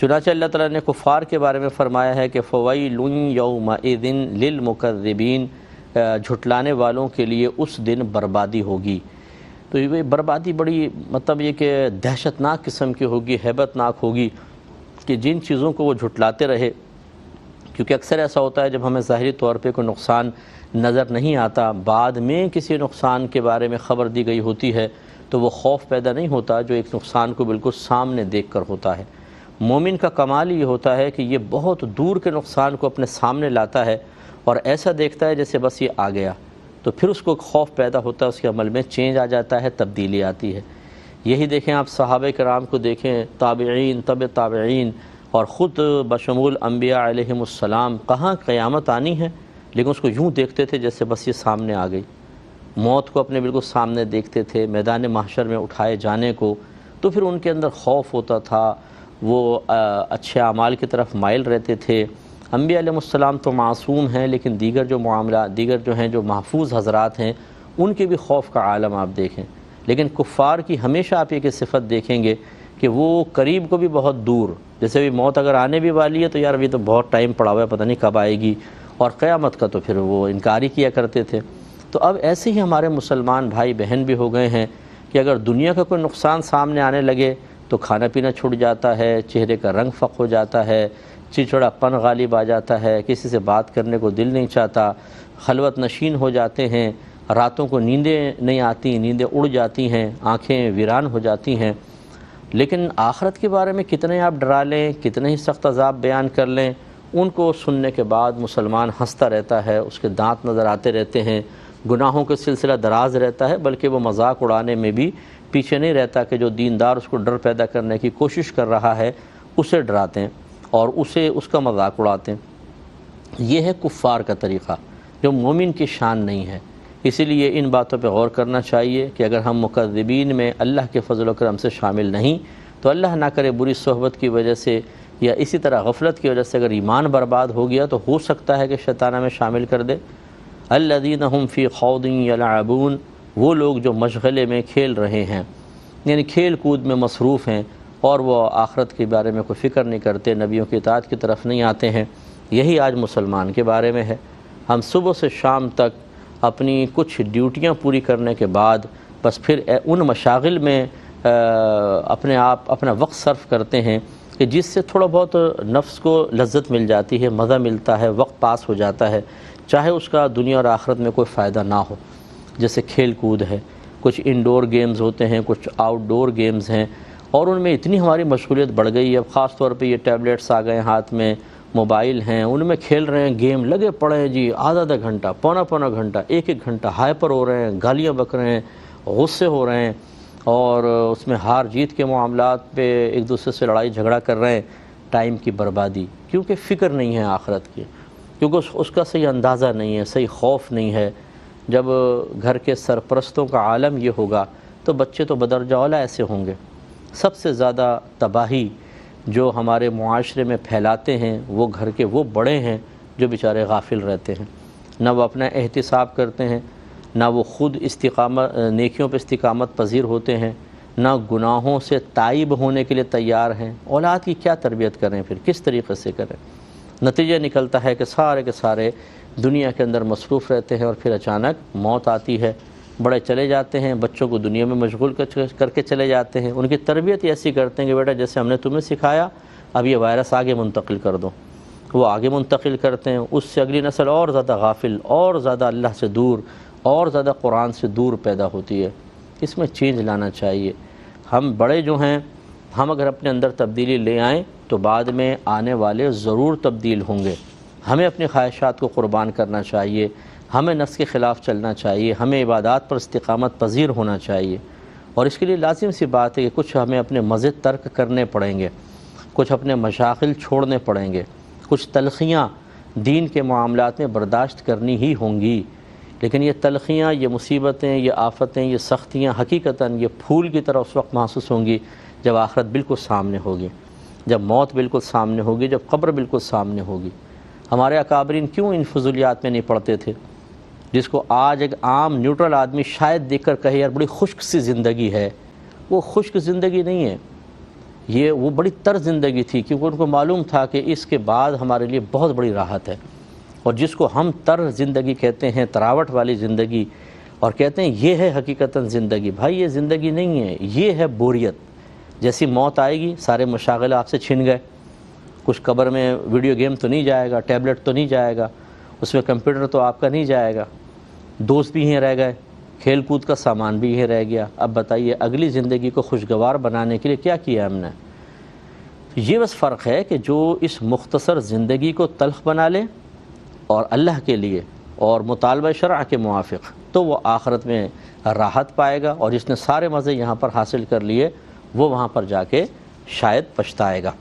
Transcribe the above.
چنانچہ اللہ تعالیٰ نے کفار کے بارے میں فرمایا ہے کہ فویل یومئذ للمکذبین، جھٹلانے والوں کے لیے اس دن بربادی ہوگی۔ تو یہ بربادی بڑی مطلب یہ کہ دہشت ناک قسم کی ہوگی، ہیبت ناک ہوگی کہ جن چیزوں کو وہ جھٹلاتے رہے، کیونکہ اکثر ایسا ہوتا ہے جب ہمیں ظاہری طور پہ کوئی نقصان نظر نہیں آتا، بعد میں کسی نقصان کے بارے میں خبر دی گئی ہوتی ہے تو وہ خوف پیدا نہیں ہوتا جو ایک نقصان کو بالکل سامنے دیکھ کر ہوتا ہے۔ مومن کا کمال یہ ہوتا ہے کہ یہ بہت دور کے نقصان کو اپنے سامنے لاتا ہے اور ایسا دیکھتا ہے جیسے بس یہ آ گیا، تو پھر اس کو خوف پیدا ہوتا ہے، اس کے عمل میں چینج آ جاتا ہے، تبدیلی آتی ہے۔ یہی دیکھیں آپ صحابہ کرام کو دیکھیں، تابعین، تبع تابعین، اور خود بشمول انبیاء علیہم السلام، کہاں قیامت آنی ہے لیکن اس کو یوں دیکھتے تھے جیسے بس یہ سامنے آ گئی، موت کو اپنے بالکل سامنے دیکھتے تھے، میدان محشر میں اٹھائے جانے کو، تو پھر ان کے اندر خوف ہوتا تھا، وہ اچھے اعمال کی طرف مائل رہتے تھے۔ انبیاء علیہ السلام تو معصوم ہیں، لیکن دیگر جو معاملات، دیگر جو ہیں جو محفوظ حضرات ہیں، ان کے بھی خوف کا عالم آپ دیکھیں۔ لیکن کفار کی ہمیشہ آپ یہ صفت دیکھیں گے کہ وہ قریب کو بھی بہت دور، جیسے بھی موت اگر آنے بھی والی ہے تو یار ابھی تو بہت ٹائم پڑا ہوا ہے، پتہ نہیں کب آئے گی، اور قیامت کا تو پھر وہ انکار ہی کیا کرتے تھے۔ تو اب ایسے ہی ہمارے مسلمان بھائی بہن بھی ہو گئے ہیں کہ اگر دنیا کا کوئی نقصان سامنے آنے لگے تو کھانا پینا چھوٹ جاتا ہے، چہرے کا رنگ فق ہو جاتا ہے، چڑچڑا پن غالب آ جاتا ہے، کسی سے بات کرنے کو دل نہیں چاہتا، خلوت نشین ہو جاتے ہیں، راتوں کو نیندیں نہیں آتی، نیندیں اڑ جاتی ہیں، آنکھیں ویران ہو جاتی ہیں۔ لیکن آخرت کے بارے میں کتنے آپ ڈرا لیں، کتنے ہی سخت عذاب بیان کر لیں، ان کو سننے کے بعد مسلمان ہنستا رہتا ہے، اس کے دانت نظر آتے رہتے ہیں، گناہوں کا سلسلہ دراز رہتا ہے، بلکہ وہ مذاق اڑانے میں بھی پیچھے نہیں رہتا کہ جو دیندار اس کو ڈر پیدا کرنے کی کوشش کر رہا ہے اسے ڈراتے ہیں اور اس کا مذاق اڑاتے ہیں۔ یہ ہے کفار کا طریقہ جو مومن کی شان نہیں ہے۔ اسی لیے ان باتوں پہ غور کرنا چاہیے کہ اگر ہم مکذبین میں اللہ کے فضل و کرم سے شامل نہیں تو اللہ نہ کرے بری صحبت کی وجہ سے یا اسی طرح غفلت کی وجہ سے اگر ایمان برباد ہو گیا تو ہو سکتا ہے کہ شیطان ہمیں شامل کر دے۔ الذین هم فی خوض یلعبون، وہ لوگ جو مشغلے میں کھیل رہے ہیں، یعنی کھیل کود میں مصروف ہیں اور وہ آخرت کے بارے میں کوئی فکر نہیں کرتے، نبیوں کی اطاعت کی طرف نہیں آتے ہیں۔ یہی آج مسلمان کے بارے میں ہے۔ ہم صبح سے شام تک اپنی کچھ ڈیوٹیاں پوری کرنے کے بعد بس پھر ان مشاغل میں اپنا وقت صرف کرتے ہیں کہ جس سے تھوڑا بہت نفس کو لذت مل جاتی ہے، مزہ ملتا ہے، وقت پاس ہو جاتا ہے، چاہے اس کا دنیا اور آخرت میں کوئی فائدہ نہ ہو۔ جیسے کھیل کود ہے، کچھ انڈور گیمز ہوتے ہیں، کچھ آؤٹ ڈور گیمز ہیں، اور ان میں اتنی ہماری مشغولیت بڑھ گئی ہے، اب خاص طور پہ یہ ٹیبلیٹس آ گئے ہاتھ میں، موبائل ہیں، ان میں کھیل رہے ہیں، گیم لگے پڑے ہیں جی، آدھا گھنٹہ، پونا گھنٹہ، ایک گھنٹہ، ہائپر ہو رہے ہیں، گالیاں بک رہے ہیں، غصے ہو رہے ہیں، اور اس میں ہار جیت کے معاملات پہ ایک دوسرے سے لڑائی جھگڑا کر رہے ہیں۔ ٹائم کی بربادی، کیونکہ فکر نہیں ہے آخرت کی، کیونکہ اس کا صحیح اندازہ نہیں ہے، صحیح خوف نہیں ہے۔ جب گھر کے سرپرستوں کا عالم یہ ہوگا تو بچے تو بدرجہ اولیٰ ایسے ہوں گے۔ سب سے زیادہ تباہی جو ہمارے معاشرے میں پھیلاتے ہیں وہ گھر کے وہ بڑے ہیں جو بیچارے غافل رہتے ہیں، نہ وہ اپنا احتساب کرتے ہیں، نہ وہ خود نیکیوں پہ استقامت پذیر ہوتے ہیں، نہ گناہوں سے تائب ہونے کے لیے تیار ہیں۔ اولاد کی کیا تربیت کریں، پھر کس طریقے سے کریں؟ نتیجہ نکلتا ہے کہ سارے کے سارے دنیا کے اندر مصروف رہتے ہیں اور پھر اچانک موت آتی ہے، بڑے چلے جاتے ہیں، بچوں کو دنیا میں مشغول کر کے چلے جاتے ہیں، ان کی تربیت ایسی کرتے ہیں کہ بیٹا جیسے ہم نے تمہیں سکھایا اب یہ وائرس آگے منتقل کر دو، وہ آگے منتقل کرتے ہیں، اس سے اگلی نسل اور زیادہ غافل، اور زیادہ اللہ سے دور، اور زیادہ قرآن سے دور پیدا ہوتی ہے۔ اس میں چینج لانا چاہیے۔ ہم بڑے جو ہیں، ہم اگر اپنے اندر تبدیلی لے آئیں تو بعد میں آنے والے ضرور تبدیل ہوں گے۔ ہمیں اپنی خواہشات کو قربان کرنا چاہیے، ہمیں نفس کے خلاف چلنا چاہیے، ہمیں عبادات پر استقامت پذیر ہونا چاہیے، اور اس کے لیے لازم سی بات ہے کہ کچھ ہمیں اپنے مزے ترک کرنے پڑیں گے، کچھ اپنے مشاغل چھوڑنے پڑیں گے، کچھ تلخیاں دین کے معاملات میں برداشت کرنی ہی ہوں گی۔ لیکن یہ تلخیاں، یہ مصیبتیں، یہ آفتیں، یہ سختیاں حقیقتاً یہ پھول کی طرح اس وقت محسوس ہوں گی جب آخرت بالکل سامنے ہوگی، جب موت بالکل سامنے ہوگی، جب قبر بالکل سامنے ہوگی۔ ہمارے اکابرین کیوں ان فضولیات میں نہیں پڑتے تھے؟ جس کو آج ایک عام نیوٹرل آدمی شاید دیکھ کر کہے یار بڑی خشک سی زندگی ہے، وہ خشک زندگی نہیں ہے۔ یہ وہ بڑی تر زندگی تھی، کیونکہ ان کو معلوم تھا کہ اس کے بعد ہمارے لیے بہت بڑی راحت ہے۔ اور جس کو ہم تر زندگی کہتے ہیں، تراوٹ والی زندگی، اور کہتے ہیں یہ ہے حقیقتاً زندگی، بھائی یہ زندگی نہیں ہے، یہ ہے بوریت۔ جیسی موت آئے گی سارے مشاغل آپ سے چھن گئے، کچھ قبر میں ویڈیو گیم تو نہیں جائے گا، ٹیبلٹ تو نہیں جائے گا، اس میں کمپیوٹر تو آپ کا نہیں جائے گا، دوست بھی یہیں رہ گئے، کھیل کود کا سامان بھی یہیں رہ گیا۔ اب بتائیے اگلی زندگی کو خوشگوار بنانے کے لیے کیا کیا ہم نے؟ یہ بس فرق ہے کہ جو اس مختصر زندگی کو تلخ بنا لے اور اللہ کے لیے اور مطالبہ شرع کے موافق، تو وہ آخرت میں راحت پائے گا، اور جس نے سارے مزے یہاں پر حاصل کر لیے وہ وہاں پر جا کے شاید پچھتائے گا۔